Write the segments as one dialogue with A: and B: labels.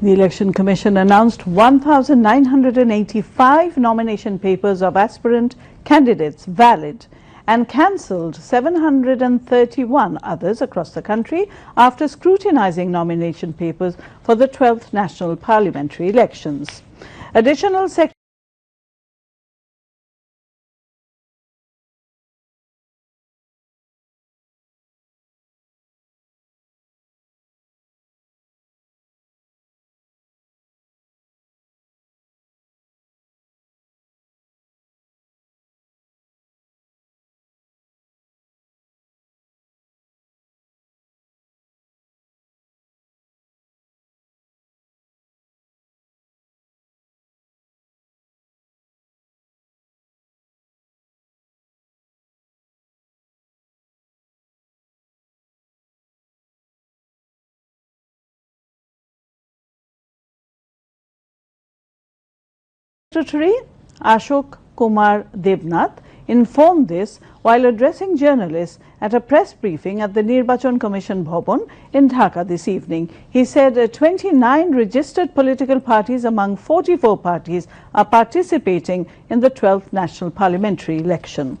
A: The Election Commission announced 1,985 nomination papers of aspirant candidates valid and cancelled 731 others across the country after scrutinizing nomination papers for the 12th national parliamentary elections. Additional Secretary Ashok Kumar Devnath informed this while addressing journalists at a press briefing at the Nirbachan Commission Bhavan in Dhaka this evening. He said 29 registered political parties among 44 parties are participating in the 12th national parliamentary election.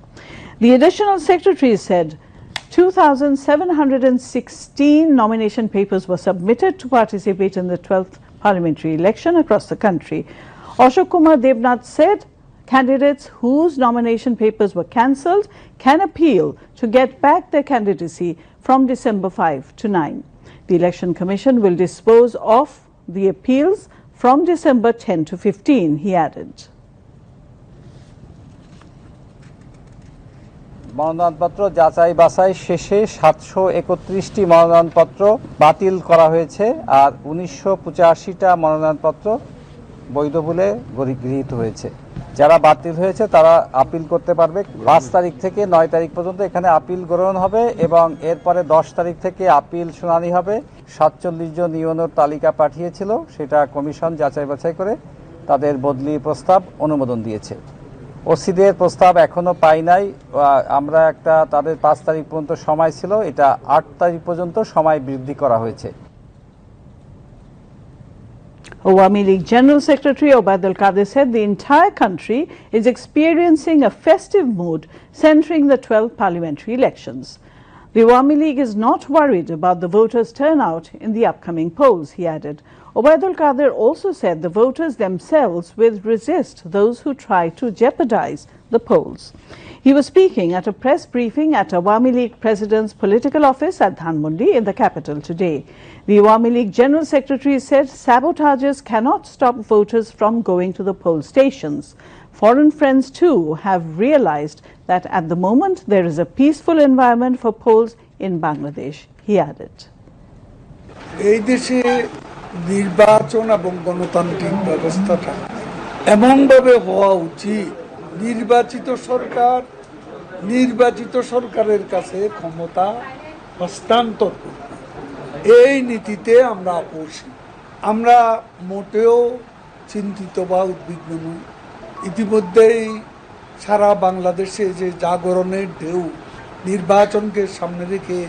A: The additional secretary said 2,716 nomination papers were submitted to participate in the 12th parliamentary election across the country. Ashok Kumar Devnath said candidates whose nomination papers were cancelled can appeal to get back their candidacy from December 5 to 9. The Election Commission will dispose of the appeals from December 10 to 15, he added.
B: মনোনয়নপত্র যাচাই বাছাই শেষে 731টি মনোনয়নপত্র বাতিল করা হয়েছে আর 1985টা মনোনয়নপত্র বৈধ বলে গৃহীত হয়েছে। যারা বাতিল হয়েছে তারা আপিল করতে পারবে। 5 তারিখ থেকে 9 তারিখ পর্যন্ত এখানে আপিল গ্রহণ হবে এবং এরপরে 10 তারিখ থেকে আপিল শুনানি হবে। 47 জন ইউনোর তালিকা পাঠিয়েছিল, সেটা কমিশন যাচাই বাছাই করে তাদের বদলি প্রস্তাব অনুমোদন দিয়েছে। ওসিদের প্রস্তাব এখনো পাই নাই, আমরা একটা তাদের 5 তারিখ পর্যন্ত সময় ছিল, এটা 8 তারিখ পর্যন্ত সময় বৃদ্ধি করা হয়েছে।
A: Awami League General Secretary Obaid al-Qadir said the entire country is experiencing a festive mood centering the 12th parliamentary elections. The Awami League is not worried about the voters' turnout in the upcoming polls, he added. Obaid al-Qadir also said the voters themselves will resist those who try to jeopardize the polls. He was speaking at a press briefing at Awami League President's political office at Dhanmondi in the capital today. The Awami League General Secretary said sabotagers cannot stop voters from going to the poll stations. Foreign friends too have realized that at the moment there is a peaceful environment for polls in Bangladesh, he added.
C: এই দেশে নির্বাচন এবং গণতান্ত্রিক ব্যবস্থাটা এমনভাবে হওয়া উচিত, নির্বাচিত সরকারের কাছে ক্ষমতা হস্তান্তর করবে। এই নীতিতে আমরা আপোষী, আমরা মোটেও চিন্তিত বা উদ্বিগ্ন নই। ইতিমধ্যেই সারা বাংলাদেশে যে জাগরণের ঢেউ, নির্বাচনকে সামনে রেখে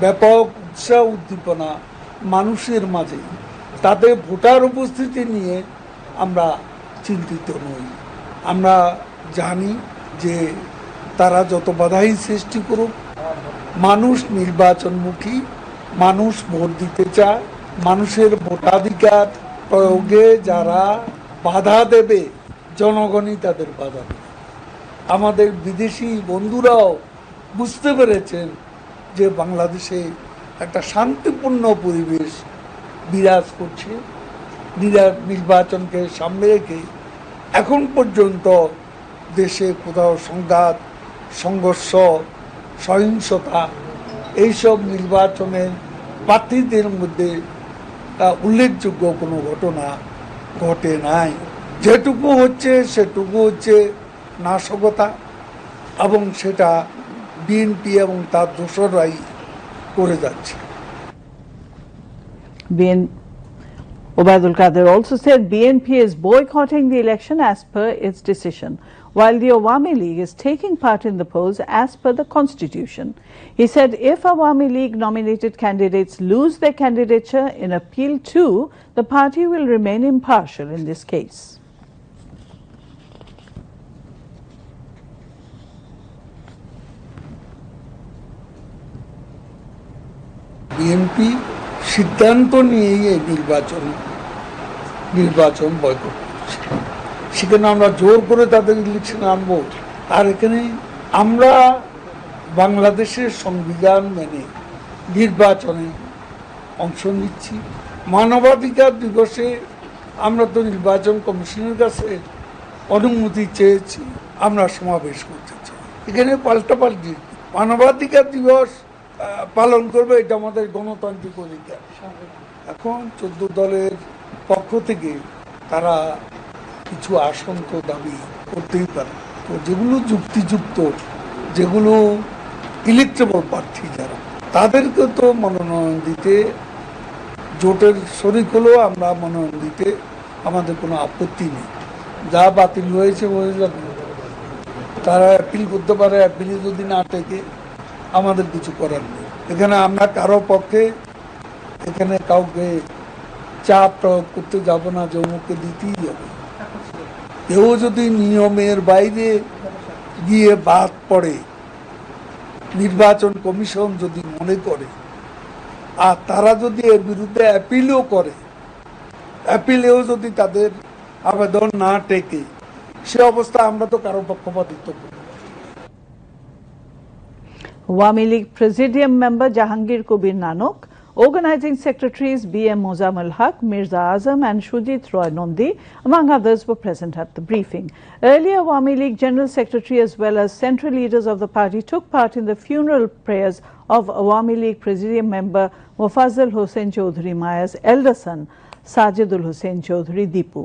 C: ব্যাপক উৎসাহ উদ্দীপনা মানুষের মাঝে, তাতে ভোটার উপস্থিতি নিয়ে আমরা চিন্তিত নই। আমরা জানি যে তারা যত বাধাই সৃষ্টি করুক, মানুষ নির্বাচনমুখী, মানুষ ভোট দিতে চায়। মানুষের ভোটাধিকার প্রয়োগে যারা বাধা দেবে, জনগণই তাদের বাধা দেবে। আমাদের বিদেশি বন্ধুরাও বুঝতে পেরেছেন যে বাংলাদেশে একটা শান্তিপূর্ণ পরিবেশ বিরাজ করছে। নির্বাচনকে সামনে রেখে এখন পর্যন্ত দেশে কোথাও সংঘাত, সংঘর্ষ, সহিংসতা এইসব নির্বাচনের প্রার্থীদের মধ্যে উল্লেখযোগ্য কোনো ঘটনা ঘটে নাই। যেটুকু হচ্ছে সেটুকু হচ্ছে নাশকতা, এবং সেটা বিএনপি এবং তার দোসররাই করে যাচ্ছে।
A: Obaid al-Qadir also said BNP is boycotting the election as per its decision. while the Awami League is taking part in the polls as per the constitution. He said if Awami League nominated candidates lose their candidature in appeal 2, the party will remain impartial in this case.
C: BNP সিদ্ধান্ত নিয়েই এই নির্বাচন boycott করছে। সেখানে আমরা জোর করে তাদের ইলেকশনে আনবো? আর এখানে আমরা বাংলাদেশের সংবিধান মেনে নির্বাচনে অংশ নিচ্ছি। মানবাধিকার দিবসে আমরা তো নির্বাচন কমিশনের কাছে অনুমতি চেয়েছি, আমরা সমাবেশ করতে চাই। এখানে পাল্টাপাল্টি মানবাধিকার দিবস পালন করবে, এটা আমাদের গণতান্ত্রিক অধিকার। এখন 14 দলের পক্ষ থেকে তারা কিছু আসন তো দাবি করতেই পারে, তো যেগুলো যুক্তিযুক্ত, যেগুলো ইলেক্টেবল প্রার্থী যারা, তাদেরকে তো মনোনয়ন দিতে, জোটের শরিক হলেও আমরা মনোনয়ন দিতে আমাদের কোনো আপত্তি নেই। যা বাতিল হয়েছে তারা অ্যাপিল করতে পারে, অ্যাপিলে যদি না থেকে আমাদের কিছু করার নেই। এখানে আমরা কারো পক্ষে এখানে কাউকে চাপ প্রয়োগ করতে যাব না যে অমুককে দিতেই হবে। কেউ যদি নিয়মের বাইরে গিয়ে বাদ পড়ে, নির্বাচন কমিশন যদি মনে করে, আর তারা যদি এর বিরুদ্ধে অ্যাপিলও করে, অ্যাপিলেও যদি তাদের আবেদন না টেকে, সে অবস্থা আমরা তো কারো পক্ষপাতিত্ব করি।
A: Awami League Presidium member Jahangir Kubir Nanok, organizing secretaries B.M. Mozammel Haq, Mirza Azam and Shujit Roy Nondi, among others, were present at the briefing. Earlier, Awami League General Secretary as well as central leaders of the party took part in the funeral prayers of Awami League Presidium member Mufazzal Hossain Chaudhry Maya's elder son, Sajidul Hussain Chaudhry Dipu,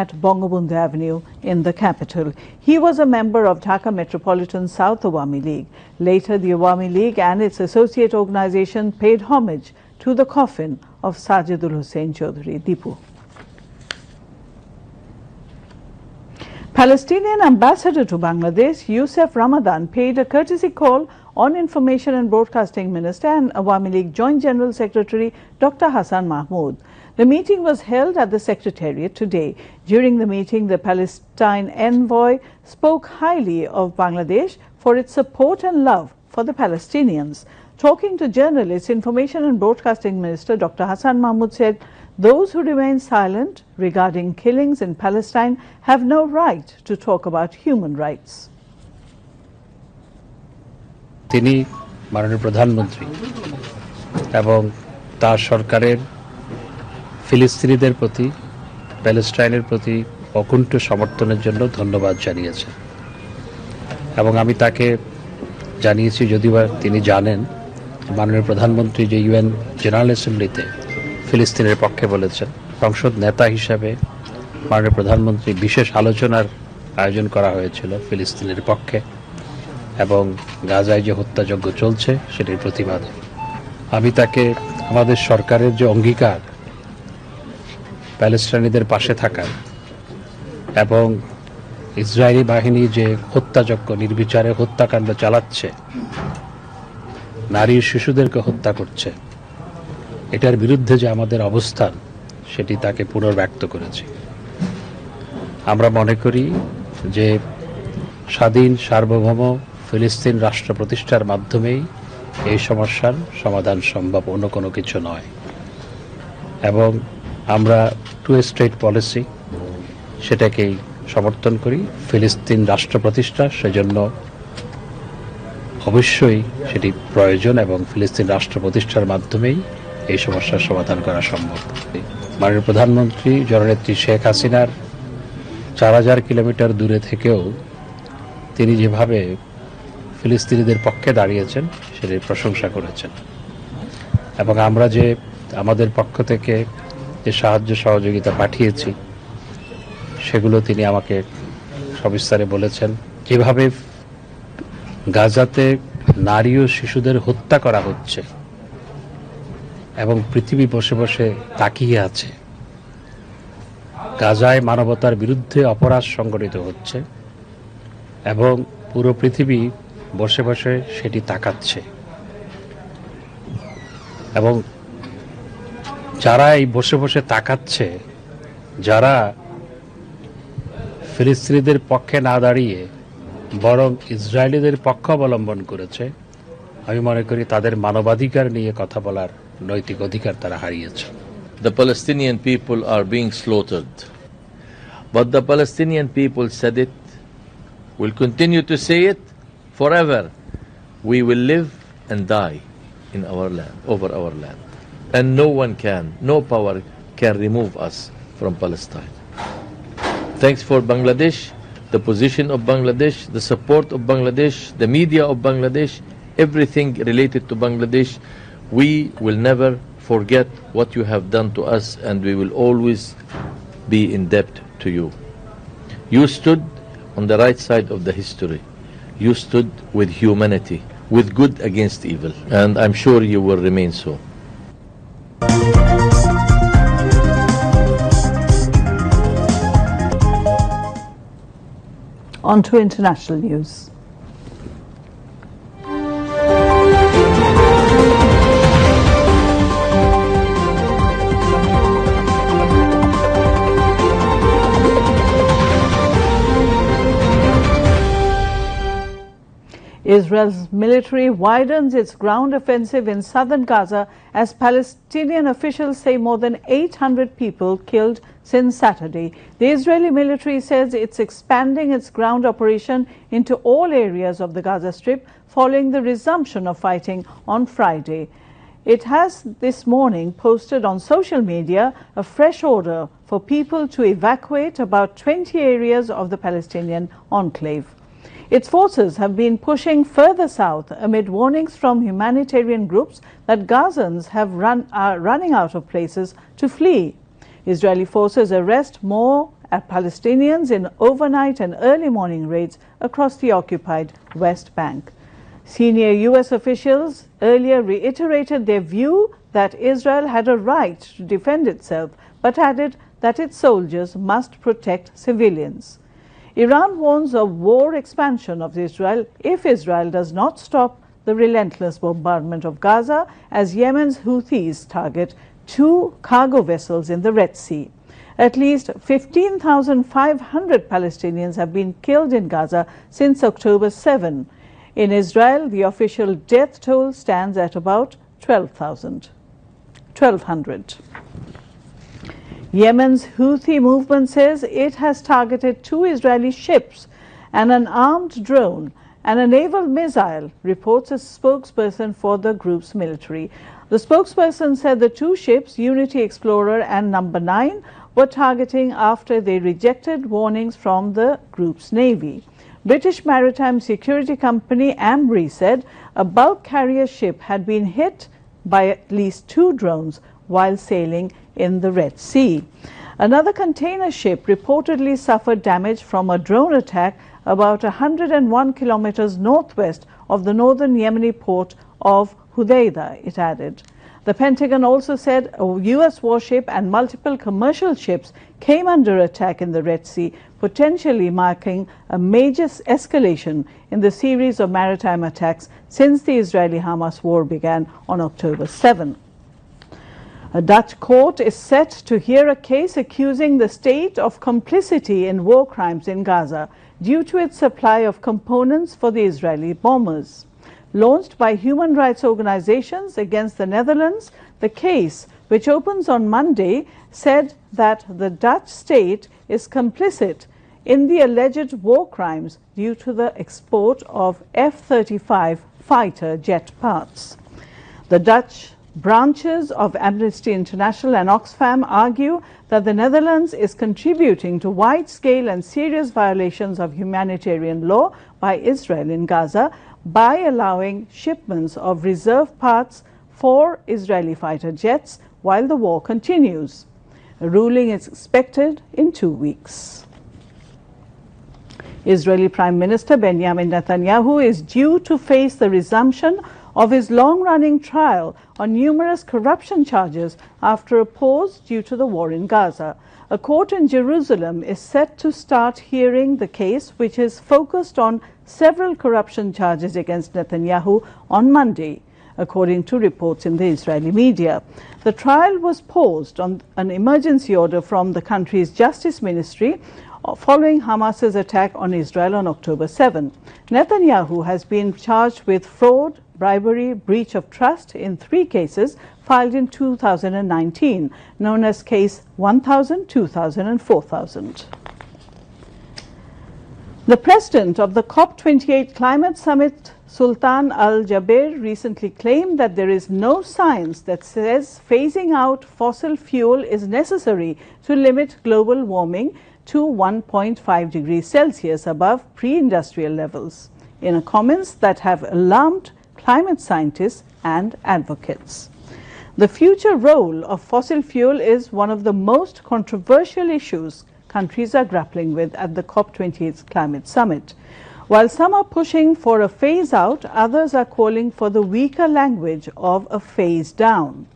A: at Bangabandhu Avenue in the capital. He was a member of Dhaka Metropolitan South Awami League. Later, the Awami League and its associate organisation paid homage to the coffin of Sajidul Hussain Chaudhry Dipu. Palestinian ambassador to Bangladesh, Youssef Ramadan, paid a courtesy call on Information and Broadcasting Minister and Awami League Joint General Secretary Dr. Hassan Mahmood. The meeting was held at the Secretariat today. During the meeting, the Palestine envoy spoke highly of Bangladesh for its support and love for the Palestinians. Talking to journalists, Information and Broadcasting Minister Dr. Hassan Mahmood said those who remain silent regarding killings in Palestine have no right to talk about human rights.
D: তিনি মাননীয় প্রধানমন্ত্রী এবং তার সরকারের ফিলিস্তিনিদের প্রতি, প্যালেস্টাইনের প্রতি অকুণ্ঠ সমর্থনের জন্য ধন্যবাদ জানিয়েছেন। এবং আমি তাকে জানিয়েছি, যদিও তিনি জানেন মাননীয় প্রধানমন্ত্রী যে ইউএন জেনারেল অ্যাসেম্বলিতে ফিলিস্তিনের পক্ষে বলেছেন, সংসদ নেতা হিসাবে মাননীয় প্রধানমন্ত্রী বিশেষ আলোচনার আয়োজন করা হয়েছিল ফিলিস্তিনের পক্ষে এবং গাজায় যে হত্যাযজ্ঞ চলছে সেটির প্রতিবাদে। আমি তাকে আমাদের সরকারের যে অঙ্গীকার প্যালেস্টাইনিদের পাশে থাকার এবং ইসরায়েলি বাহিনী যে হত্যাযজ্ঞ, নির্বিচারে হত্যাকাণ্ড চালাচ্ছে, নারী শিশুদেরকে হত্যা করছে, এটার বিরুদ্ধে যে আমাদের অবস্থান সেটি তাকে পুনর্ব্যক্ত করেছি। আমরা মনে করি যে স্বাধীন সার্বভৌম ফিলিস্তিন রাষ্ট্র প্রতিষ্ঠার মাধ্যমেই এই সমস্যার সমাধান সম্ভব, অন্য কোনো কিছু নয়। এবং আমরা টু স্টেট পলিসি সেটাকেই সমর্থন করি। ফিলিস্তিন রাষ্ট্র প্রতিষ্ঠা সেজন্য অবশ্যই সেটি প্রয়োজন এবং ফিলিস্তিন রাষ্ট্র প্রতিষ্ঠার মাধ্যমেই এই সমস্যার সমাধান করা সম্ভব। মাননীয় প্রধানমন্ত্রী জননেত্রী শেখ হাসিনার 4000 কিলোমিটার দূরে থেকেও তিনি যেভাবে ফিলিস্তিনিদের পক্ষে দাঁড়িয়েছেন সেটির প্রশংসা করেছেন। এবং আমরা যে আমাদের পক্ষ থেকে যে সাহায্য সহযোগিতা পাঠিয়েছি সেগুলো তিনি আমাকে সবিস্তারে বলেছেন। যেভাবে গাজাতে নারী ও শিশুদের হত্যা করা হচ্ছে এবং পৃথিবী বসে বসে তাকিয়ে আছে, গাজায় মানবতার বিরুদ্ধে অপরাধ সংঘটিত হচ্ছে, এবং পুরো পৃথিবী বসে বসে সেটি তাকাচ্ছে এবং যারা এই বসে বসে তাকাচ্ছে, যারা ফিলিস্তিনিদের পক্ষে না দাঁড়িয়ে বরং ইসরায়েলিদের পক্ষ অবলম্বন করেছে, আমি মনে করি তাদের মানবাধিকার নিয়ে কথা বলার নৈতিক অধিকার তারা হারিয়েছে।
E: The Palestinian people are being slaughtered, but the Palestinian people said it, will continue to say it forever. We will live and die in our land, over our land, and no power can remove us from Palestine. Thanks for Bangladesh, the position of Bangladesh, the support of Bangladesh, the media of Bangladesh, everything related to Bangladesh. We will never forget what you have done to us, and we will always be in debt to you. You stood on the right side of the history. You stood with humanity, with good against evil, and I'm sure you will remain so.
A: On to international news. Israel's military widens its ground offensive in southern Gaza as Palestinian officials say more than 800 people killed since Saturday. The Israeli military says it's expanding its ground operation into all areas of the Gaza Strip following the resumption of fighting on Friday. It has this morning posted on social media a fresh order for people to evacuate about 20 areas of the Palestinian enclave. Its forces have been pushing further south amid warnings from humanitarian groups that Gazans are running out of places to flee. Israeli forces arrest more Palestinians in overnight and early morning raids across the occupied West Bank. Senior U.S. officials earlier reiterated their view that Israel had a right to defend itself, but added that its soldiers must protect civilians. Iran warns of war expansion of Israel if Israel does not stop the relentless bombardment of Gaza as Yemen's Houthis target 2 cargo vessels in the Red Sea. At least 15,500 Palestinians have been killed in Gaza since October 7. In Israel, the official death toll stands at about 1,200. Yemen's Houthi movement says it has targeted 2 Israeli ships and an armed drone and a naval missile, reports a spokesperson for the group's military. The spokesperson said the 2 ships, Unity Explorer and Number 9, were targeting after they rejected warnings from the group's navy. British maritime security company Ambry said a bulk carrier ship had been hit by at least 2 drones while sailing in the Red Sea. Another container ship reportedly suffered damage from a drone attack about 101 kilometers northwest of the northern Yemeni port of Hudaydah, it added. The Pentagon also said a U.S. warship and multiple commercial ships came under attack in the Red Sea, potentially marking a major escalation in the series of maritime attacks since the Israeli-Hamas war began on October 7. A Dutch court is set to hear a case accusing the state of complicity in war crimes in Gaza due to its supply of components for the Israeli bombers. Launched by human rights organizations against the Netherlands, the case, which opens on Monday, said that the Dutch state is complicit in the alleged war crimes due to the export of F-35 fighter jet parts. The Dutch branches of Amnesty International and Oxfam argue that the Netherlands is contributing to wide-scale and serious violations of humanitarian law by Israel in Gaza by allowing shipments of reserve parts for Israeli fighter jets while the war continues. A ruling is expected in 2 weeks. Israeli Prime Minister Benjamin Netanyahu is due to face the resumption of his long-running trial on numerous corruption charges after a pause due to the war in Gaza. A court in Jerusalem is set to start hearing the case, which is focused on several corruption charges against Netanyahu on Monday, according to reports in the Israeli media. The trial was paused on an emergency order from the country's justice ministry following Hamas's attack on Israel on October 7. Netanyahu has been charged with fraud, bribery, breach of trust in 3 cases filed in 2019, known as Case 1000, 2000 and 4000. The president of the COP28 climate summit, Sultan Al-Jaber, recently claimed that there is no science that says phasing out fossil fuel is necessary to limit global warming to 1.5 degrees Celsius above pre-industrial levels, in comments that have alarmed climate scientists and advocates. The future role of fossil fuel is one of the most controversial issues countries are grappling with at the COP28 climate summit. While some are pushing for a phase out, others are calling for the weaker language of a phase down.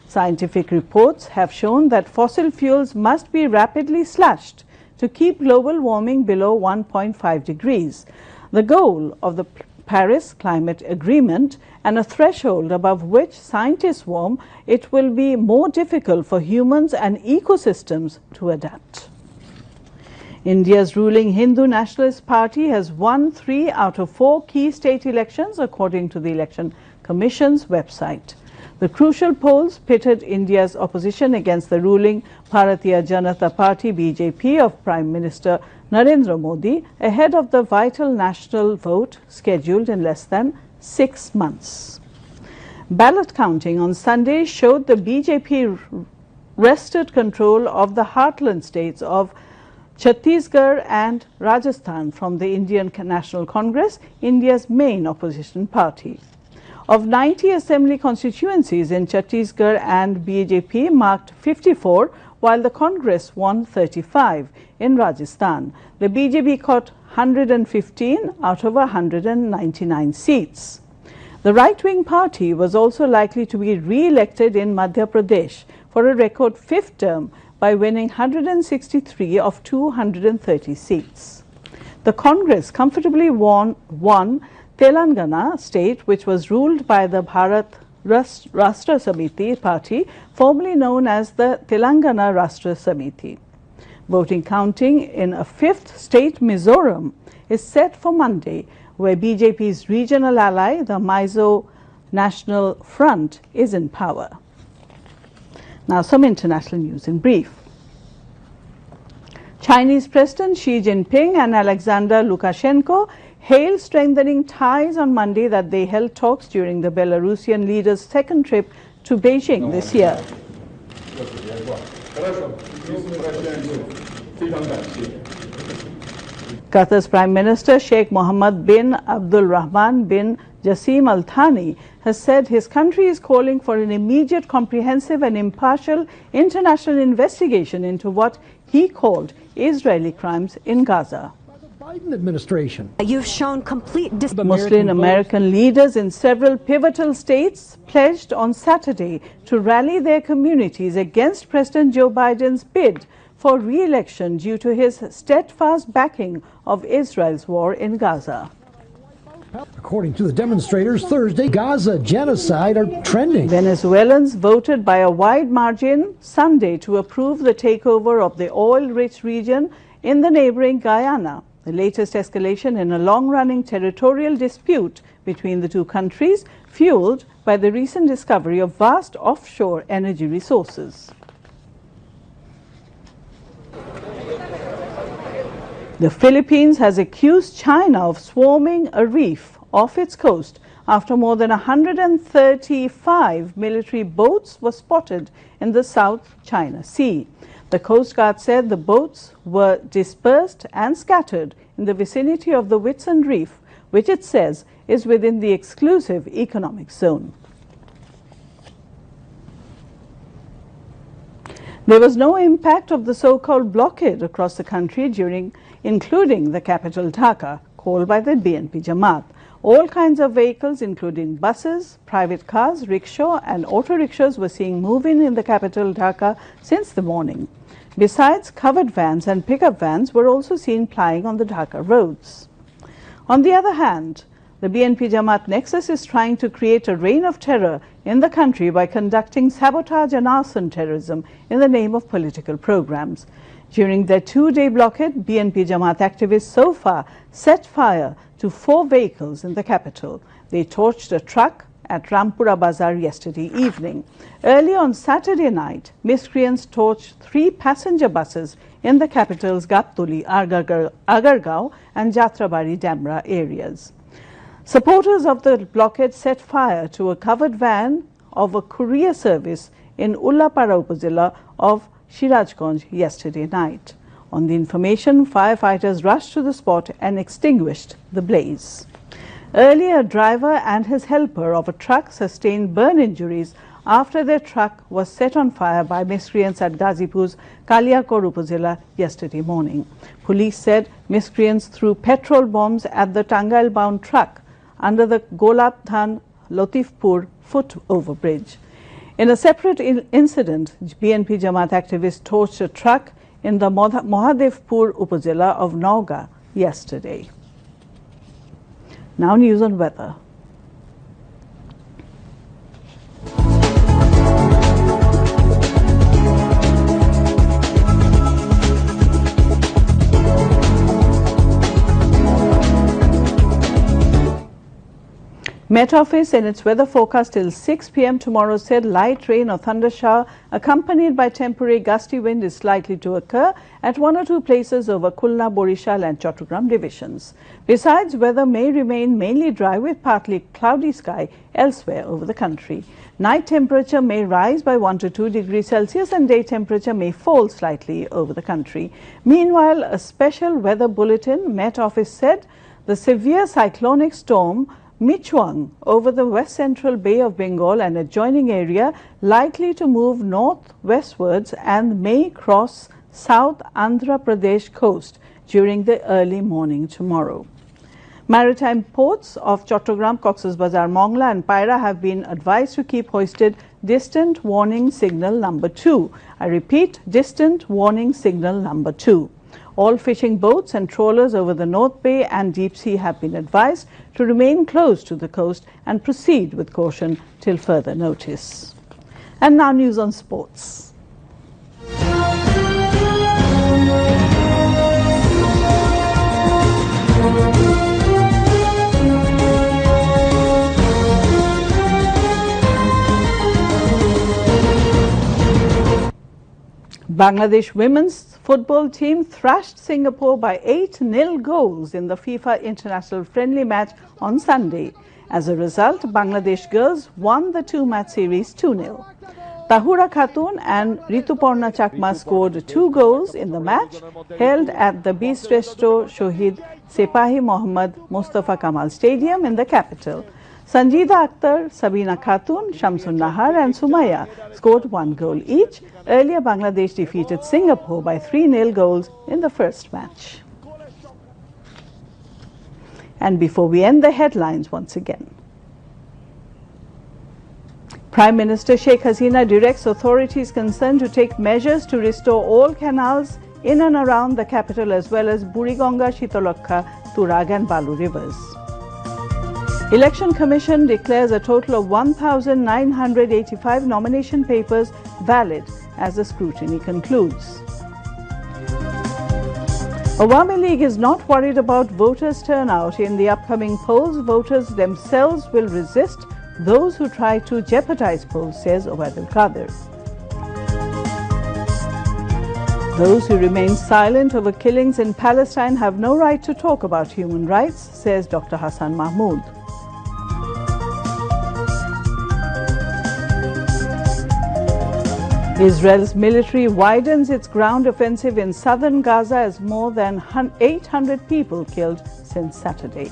A: Scientific reports have shown that fossil fuels must be rapidly slashed to keep global warming below 1.5 degrees, the goal of the Paris Climate Agreement, and a threshold above which scientists warn it will be more difficult for humans and ecosystems to adapt. India's ruling Hindu Nationalist Party has won 3 out of 4 key state elections, according to the Election Commission's website. The crucial polls pitted India's opposition against the ruling Bharatiya Janata Party (BJP) of Prime Minister Narendra Modi ahead of the vital national vote scheduled in less than 6 months. Ballot counting on Sunday showed the BJP wrested control of the heartland states of Chhattisgarh and Rajasthan from the Indian National Congress, India's main opposition party. Of 90 assembly constituencies in Chhattisgarh, and BJP marked 54, while the Congress won 35 in Rajasthan. The BJP got 115 out of 199 seats. The right-wing party was also likely to be re-elected in Madhya Pradesh for a record 5th term by winning 163 of 230 seats. The Congress comfortably won Telangana state, which was ruled by the Bharat Rashtra Samiti party, formerly known as the Telangana Rashtra Samiti. Voting counting in a 5th state, Mizoram, is set for Monday, where BJP's regional ally, the Mizo National Front, is in power. Now some international news in brief. Chinese President Xi Jinping and Alexander Lukashenko hailed strengthening ties on Monday that they held talks during the Belarusian leader's 2nd trip to Beijing this year. Qatar's Prime Minister Sheikh Mohammed bin Abdul Rahman bin Jassim Al Thani has said his country is calling for an immediate, comprehensive and impartial international investigation into what he called Israeli crimes in Gaza.
F: Biden administration.
G: You've shown complete
A: Muslim American leaders in several pivotal states pledged on Saturday to rally their communities against President Joe Biden's bid for re-election due to his steadfast backing of Israel's war in Gaza.
F: According to the demonstrators, Thursday, Gaza genocide are trending.
A: Venezuelans voted by a wide margin Sunday to approve the takeover of the oil-rich region in the neighboring Guyana, the latest escalation in a long-running territorial dispute between the two countries, fueled by the recent discovery of vast offshore energy resources. The Philippines has accused China of swarming a reef off its coast after more than 135 military boats were spotted in the South China Sea. The Coast Guard said the boats were dispersed and scattered in the vicinity of the Whitsun Reef, which it says is within the exclusive economic zone. There was no impact of the so-called blockade across the country including the capital Dhaka, called by the BNP Jamaat. All kinds of vehicles, including buses, private cars, rickshaw and auto rickshaws, were seen moving in the capital Dhaka since the morning. Besides, covered vans and pickup vans were also seen plying on the Dhaka roads. On the other hand, the BNP Jamaat nexus is trying to create a reign of terror in the country by conducting sabotage and arson terrorism in the name of political programs. During their two-day blockade, BNP Jamaat activists so far set fire to 4 vehicles in the capital. They torched a truck at Rampura Bazar yesterday evening. Early on Saturday night, miscreants torched 3 passenger buses in the capital's Gaptoli, Agargaon and Jatrabari Damra areas. Supporters of the blockade set fire to a covered van of a courier service in Ullapara Upazila of Shirajganj yesterday night. On the information, firefighters rushed to the spot and extinguished the blaze. Earlier, a driver and his helper of a truck sustained burn injuries after their truck was set on fire by miscreants at Gazipur's Kaliakor Upazila yesterday morning. Police said miscreants threw petrol bombs at the Tangail-bound truck under the Golab-Dhan Latifpur foot overbridge. In a separate incident, BNP Jamaat activists torched a truck in the Mohadevpur Upazila of Nauga yesterday. Now news on weather. Met Office in its weather forecast till 6 p.m. tomorrow said light rain or thundershower accompanied by temporary gusty wind is likely to occur at 1 or 2 places over Khulna, Borishal and Chattogram divisions. Besides, weather may remain mainly dry with partly cloudy sky elsewhere over the country. Night temperature may rise by 1 to 2 degrees Celsius and day temperature may fall slightly over the country. Meanwhile, a special weather bulletin, Met Office said the severe cyclonic storm Michwang over the west central Bay of Bengal and adjoining area likely to move north-westwards and may cross South Andhra Pradesh coast during the early morning tomorrow. Maritime ports of Chattogram, Cox's Bazar, Mongla and Paira have been advised to keep hoisted distant warning signal number 2. I repeat, distant warning signal number 2. All fishing boats and trawlers over the North Bay and Deep Sea have been advised to remain close to the coast and proceed with caution till further notice. And now news on sports. Bangladesh women's football team thrashed Singapore by 8-0 goals in the FIFA International Friendly match on Sunday. As a result, Bangladesh girls won the 2-match series 2-0. Tahura Khatun and Rituparna Chakma scored 2 goals in the match held at the Bishreshto Shohid Sepahi Mohammad Mustafa Kamal Stadium in the capital. Sanjida Akhtar, Sabina Khatun, Shamsun Nahar and Sumaya scored 1 goal each. Earlier, Bangladesh defeated Singapore by 3-0 goals in the first match. And before we end, the headlines once again. Prime Minister Sheikh Hasina directs authorities concerned to take measures to restore all canals in and around the capital as well as Burigonga, Shitolakha, Turag and Balu rivers. Election Commission declares a total of 1,985 nomination papers valid as the scrutiny concludes. Awami League is not worried about voters' turnout in the upcoming polls. Voters themselves will resist those who try to jeopardize polls, says Obaid al-Qadir. Those who remain silent over killings in Palestine have no right to talk about human rights, says Dr. Hassan Mahmood. Israel's military widens its ground offensive in southern Gaza as more than 800 people killed since Saturday.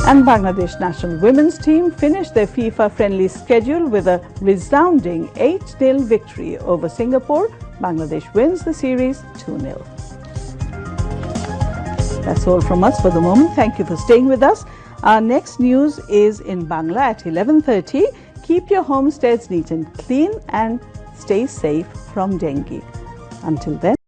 A: And Bangladesh national women's team finished their FIFA-friendly schedule with a resounding 8-0 victory over Singapore. Bangladesh wins the series 2-0. That's all from us for the moment. Thank you for staying with us. Our next news is in Bangla at 11:30. keep your homesteads neat and clean and stay safe from dengue. Until then.